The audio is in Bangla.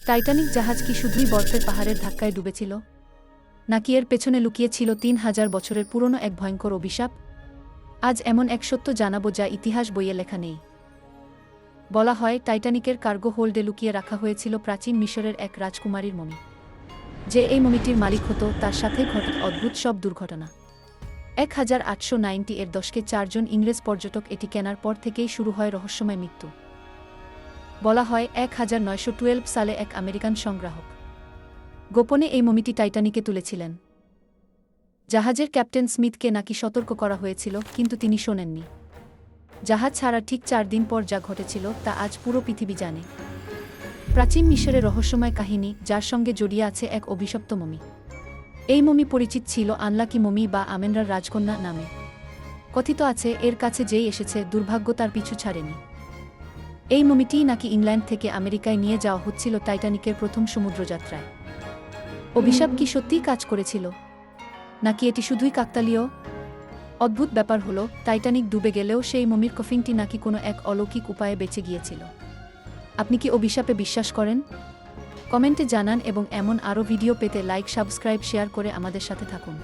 টাইটানিক জাহাজ কি শুধুই বরফের পাহাড়ের ধাক্কায় ডুবেছিল, নাকি এর পেছনে লুকিয়ে ছিল ৩,০০০ বছরের পুরনো এক ভয়ঙ্কর অভিশাপ? আজ এমন এক সত্য জানাবো যা ইতিহাস বইয়ে লেখা নেই। বলা হয় টাইটানিকের কার্গো হোল্ডে লুকিয়ে রাখা হয়েছিল প্রাচীন মিশরের এক রাজকুমারীর মমি। যে এই মমিটির মালিক হতো তার সাথে ঘটে অদ্ভুত সব দুর্ঘটনা। 1890 এর দশকে ৪ জন ইংরেজ পর্যটক এটি কেনার পর থেকেই শুরু হয় রহস্যময় মৃত্যু। বলা হয় 1912 সালে এক আমেরিকান সংগ্রাহক গোপনে এই মমিটি টাইটানিকে তুলেছিলেন। জাহাজের ক্যাপ্টেন স্মিথকে নাকি সতর্ক করা হয়েছিল, কিন্তু তিনি শোনেননি। জাহাজ ছাড়া ঠিক ৪ দিন পর যা ঘটেছিল তা আজ পুরো পৃথিবী জানে। প্রাচীন মিশরের রহস্যময় কাহিনী, যার সঙ্গে জড়িয়ে আছে এক অভিশপ্ত মমি। এই মমি পরিচিত ছিল আনলাকি মমি বা আমেনরার রাজকন্যা নামে। কথিত আছে এর কাছে যেই এসেছে দুর্ভাগ্য তার পিছু ছাড়েনি। এই মমিটিই নাকি ইংল্যান্ড থেকে আমেরিকায় নিয়ে যাওয়া হচ্ছিল টাইটানিকের প্রথম সমুদ্রযাত্রায়। অভিশাপ কি সত্যিই কাজ করেছিল, নাকি এটি শুধুই কাকতালীয়? অদ্ভুত ব্যাপার হলো, টাইটানিক ডুবে গেলেও সেই মমির কফিনটি নাকি কোনো এক অলৌকিক উপায়ে বেঁচে গিয়েছিল। আপনি কি অভিশাপে বিশ্বাস করেন? কমেন্টে জানান এবং এমন আরও ভিডিও পেতে লাইক, সাবস্ক্রাইব, শেয়ার করে আমাদের সাথে থাকুন।